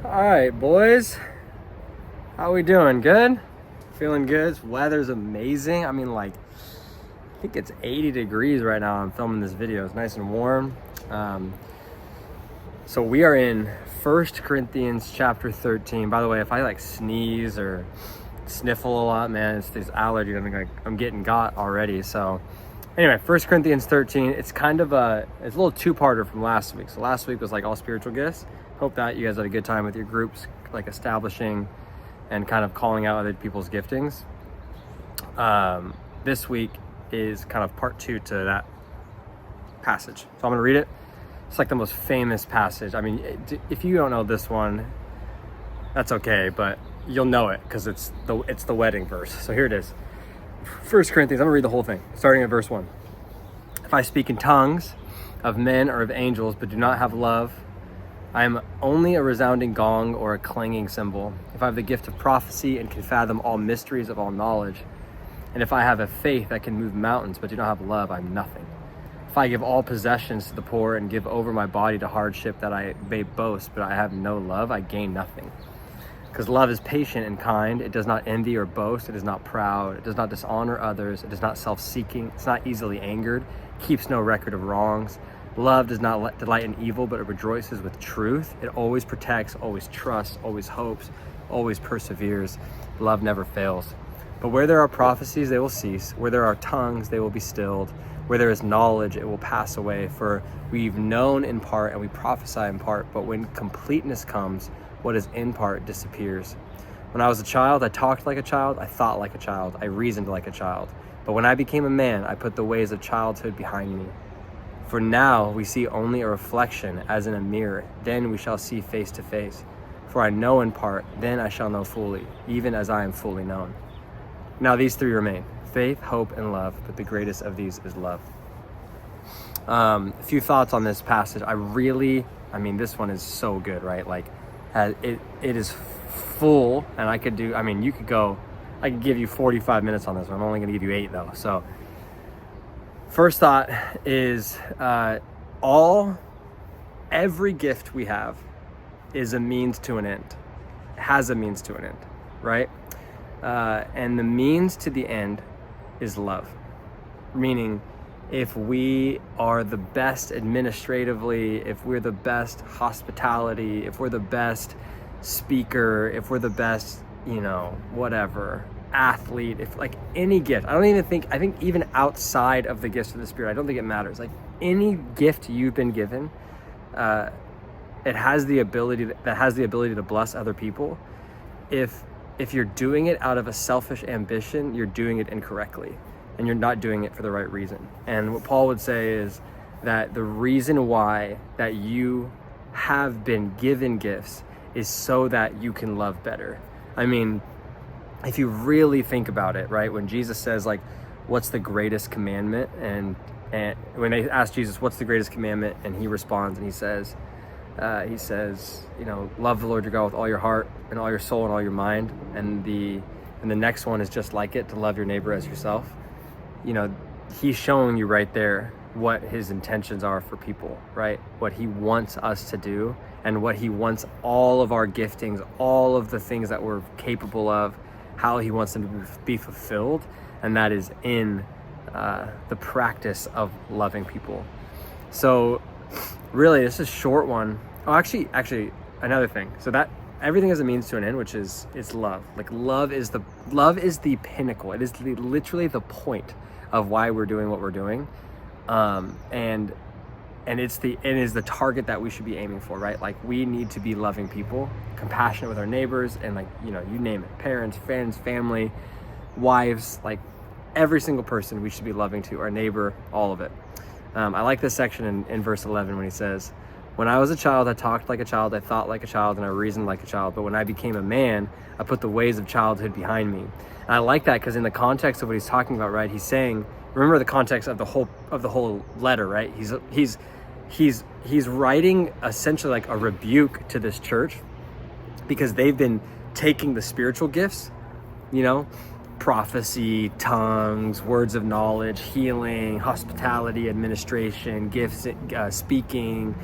All right, boys. How we doing? Good? Feeling good? Weather's amazing. I mean, like, I think it's 80 degrees right now. I'm filming this video. It's nice and warm. So we are in 1 Corinthians chapter 13. By the way, if I like sneeze or sniffle a lot, man, it's this allergy that I'm getting got already. So anyway, 1 Corinthians 13, it's a little two-parter from last week. So last week was like all spiritual gifts. Hope that you guys had a good time with your groups, like establishing and kind of calling out other people's giftings. This week is kind of part 2 to that passage. So I'm gonna read it. It's like the most famous passage. I mean, if you don't know this one, that's okay, but you'll know it because it's the wedding verse. So here it is. 1 Corinthians, I'm gonna read the whole thing, starting at verse 1. If I speak in tongues of men or of angels, but do not have love, I am only a resounding gong or a clanging cymbal. If I have the gift of prophecy and can fathom all mysteries of all knowledge, and if I have a faith that can move mountains but do not have love, I'm nothing. If I give all possessions to the poor and give over my body to hardship that I may boast, but I have no love, I gain nothing. Because love is patient and kind. It does not envy or boast. It is not proud. It does not dishonor others. It is not self-seeking. It's not easily angered. It keeps no record of wrongs. Love does not delight in evil, but it rejoices with truth. It always protects, always trusts, always hopes, always perseveres. Love never fails. But where there are prophecies, they will cease. Where there are tongues, they will be stilled. Where there is knowledge, it will pass away. For we've known in part and we prophesy in part, but when completeness comes, what is in part disappears. When I was a child, I talked like a child, I thought like a child, I reasoned like a child. But when I became a man, I put the ways of childhood behind me. For now we see only a reflection as in a mirror, then we shall see face to face. For I know in part, then I shall know fully, even as I am fully known. Now these 3 remain, faith, hope, and love, but the greatest of these is love. A few thoughts on this passage. This one is so good, right? Like, it is full, and I could give you 45 minutes on this one. I'm only gonna give you 8 though. So first thought is every gift we have is a means to an end, has a means to an end, right? And the means to the end is love. Meaning, if we are the best administratively, if we're the best hospitality, if we're the best speaker, if we're the best, whatever, athlete, if like any gift, I think even outside of the gifts of the Spirit, I don't think it matters. Like any gift you've been given, it has the ability to bless other people. If you're doing it out of a selfish ambition, you're doing it incorrectly. And you're not doing it for the right reason. And what Paul would say is that the reason why that you have been given gifts is so that you can love better. I mean, if you really think about it, right? When Jesus says, like, what's the greatest commandment? And when they ask Jesus, what's the greatest commandment? And he responds and he says, love the Lord your God with all your heart and all your soul and all your mind. And the next one is just like it, to love your neighbor as yourself. He's showing you right there what his intentions are for people, right? What he wants us to do and what he wants all of our giftings, all of the things that we're capable of, how he wants them to be fulfilled. And that is in the practice of loving people. So really, this is a short one. Oh, actually, another thing. So that everything has a means to an end, which is love. Like love is the pinnacle. It is literally the point of why we're doing what we're doing, and it is the target that we should be aiming for, right? Like we need to be loving people, compassionate with our neighbors, and you name it, parents, friends, family, wives, like every single person we should be loving to, our neighbor, all of it. I like this section in verse 11 when he says, when I was a child, I talked like a child, I thought like a child, and I reasoned like a child. But when I became a man, I put the ways of childhood behind me. And I like that because in the context of what he's talking about, right? He's saying, remember the context of the whole letter, right? He's writing essentially like a rebuke to this church because they've been taking the spiritual gifts, prophecy, tongues, words of knowledge, healing, hospitality, administration, gifts, speaking,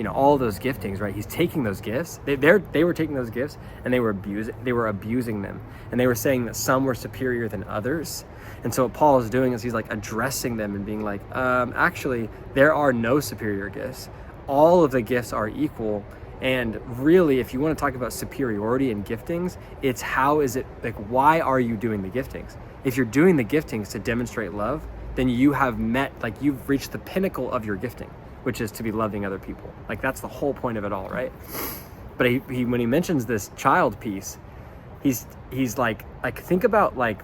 all those giftings, right? He's taking those gifts. They were taking those gifts and they were abusing them. And they were saying that some were superior than others. And so what Paul is doing is he's like addressing them and being like, actually, there are no superior gifts. All of the gifts are equal. And really, if you want to talk about superiority and giftings, it's why are you doing the giftings? If you're doing the giftings to demonstrate love, then you have you've reached the pinnacle of your gifting, which is to be loving other people. Like, that's the whole point of it all, right? But he when he mentions this child piece, he's like think about like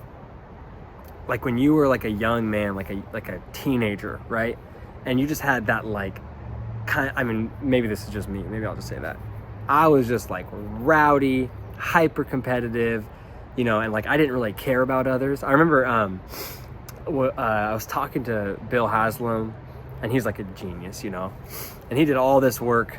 when you were like a young man, like a teenager, right? And you just had that maybe this is just me, maybe I'll just say that. I was just like rowdy, hyper competitive, and like I didn't really care about others. I remember I was talking to Bill Haslam, and he's like a genius, and he did all this work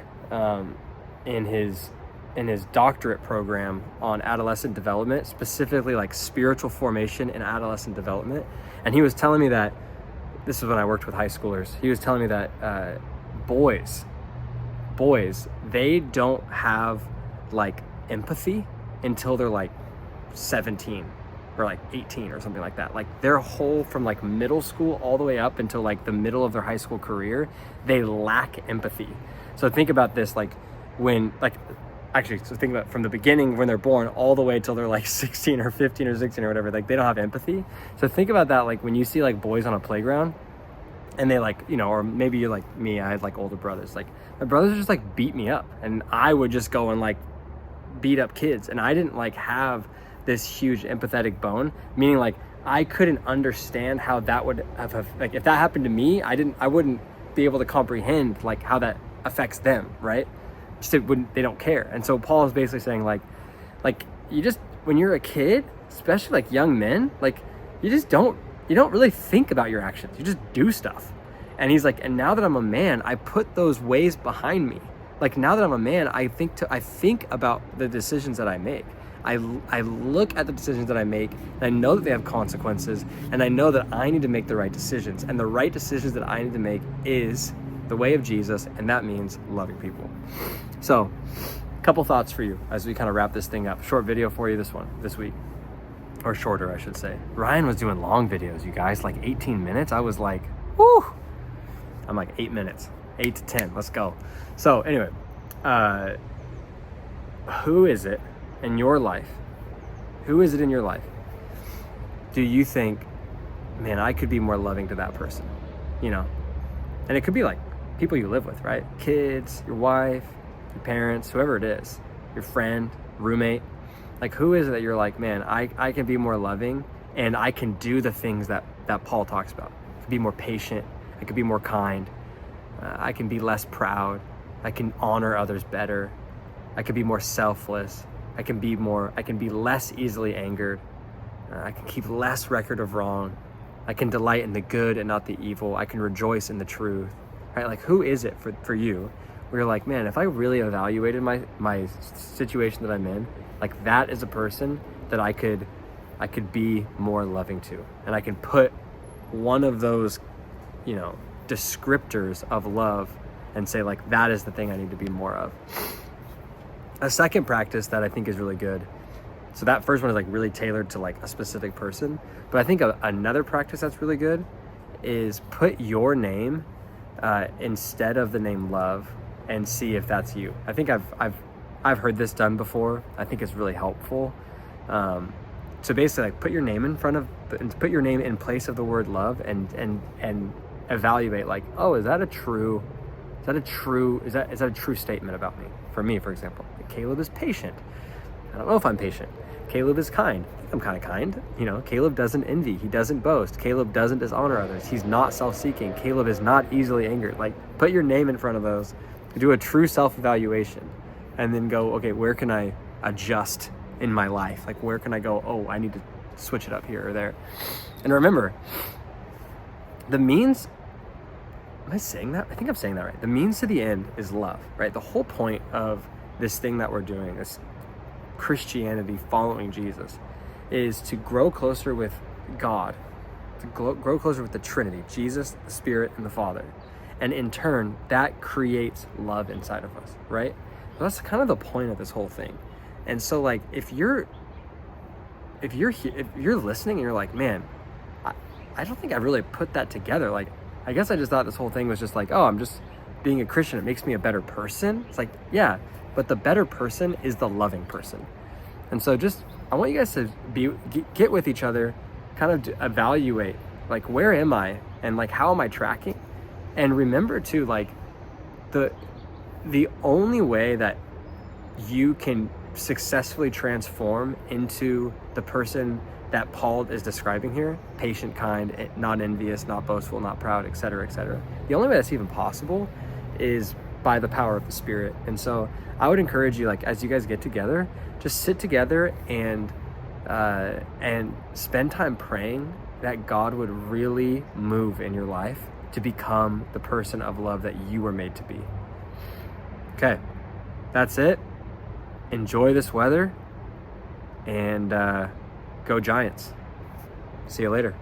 in his doctorate program on adolescent development, specifically like spiritual formation and adolescent development. And he was telling me that, this is when I worked with high schoolers, he was telling me that boys, they don't have like empathy until they're like 17 or like 18 or something like that. Like their whole, from like middle school all the way up until like the middle of their high school career, they lack empathy. So think about this, so think about from the beginning when they're born all the way till they're like 16 or 15 or 16 or whatever, like they don't have empathy. So think about that, like when you see like boys on a playground and they like, or maybe you're like me, I had like older brothers, like my brothers just like beat me up and I would just go and like beat up kids, and I didn't like have this huge empathetic bone, meaning like I couldn't understand how that would have, like if that happened to me, I wouldn't be able to comprehend like how that affects them, right? They don't care. And so Paul is basically saying like you just, when you're a kid, especially like young men, like you don't really think about your actions, you just do stuff. And he's like, and now that I'm a man, I put those ways behind me. Like now that I'm a man, I think about the decisions that I make. I look at the decisions that I make, and I know that they have consequences, and I know that I need to make the right decisions. And the right decisions that I need to make is the way of Jesus, and that means loving people. So, a couple thoughts for you as we kind of wrap this thing up. Short video for you this week. Or shorter, I should say. Ryan was doing long videos, you guys, like 18 minutes. I was like, whoo! I'm like 8 minutes, 8 to 10, let's go. So anyway, who is it in your life? Who is it in your life? Do you think, man, I could be more loving to that person? And it could be like people you live with, right? Kids, your wife, your parents, whoever it is, your friend, roommate. Like who is it that you're like, man, I can be more loving and I can do the things that Paul talks about. I can be more patient. I can be more kind. I can be less proud. I can honor others better. I can be more selfless. I can be less easily angered. I can keep less record of wrong. I can delight in the good and not the evil. I can rejoice in the truth, right? Like who is it for you where you're like, man, if I really evaluated my situation that I'm in, like that is a person that I could be more loving to. And I can put one of those, descriptors of love and say like, that is the thing I need to be more of. A second practice that I think is really good. So that first one is like really tailored to like a specific person. But I think another practice that's really good is put your name instead of the name love and see if that's you. I think I've heard this done before. I think it's really helpful. So basically like put your name in place of the word love and evaluate like, oh, is that a true statement about me? For me, for example, like, Caleb is patient. I don't know if I'm patient. Caleb is kind. I think I'm kind of kind. Caleb doesn't envy. He doesn't boast. Caleb doesn't dishonor others. He's not self-seeking. Caleb is not easily angered. Like put your name in front of those, do a true self-evaluation, and then go, okay, where can I adjust in my life? Like where can I go, oh, I need to switch it up here or there. And remember, the means, am I saying that? I think I'm saying that right. The means to the end is love, right? The whole point of this thing that we're doing, this Christianity, following Jesus, is to grow closer with God, to grow closer with the Trinity, Jesus, the Spirit, and the Father. And in turn, that creates love inside of us, right? So that's kind of the point of this whole thing. And so like, if you're listening and you're like, man, I don't think I really put that together. Like, I guess I just thought this whole thing was just like, oh, I'm just being a Christian, it makes me a better person. It's like, yeah, but the better person is the loving person. And so just, I want you guys to get with each other, kind of evaluate, like, where am I? And like, how am I tracking? And remember too, like, the only way that you can successfully transform into the person that Paul is describing here, patient, kind, not envious, not boastful, not proud, etc., etc. The only way that's even possible is by the power of the Spirit. And so I would encourage you, like, as you guys get together, just sit together and spend time praying that God would really move in your life to become the person of love that you were made to be. Okay, that's it. Enjoy this weather, and go Giants. See you later.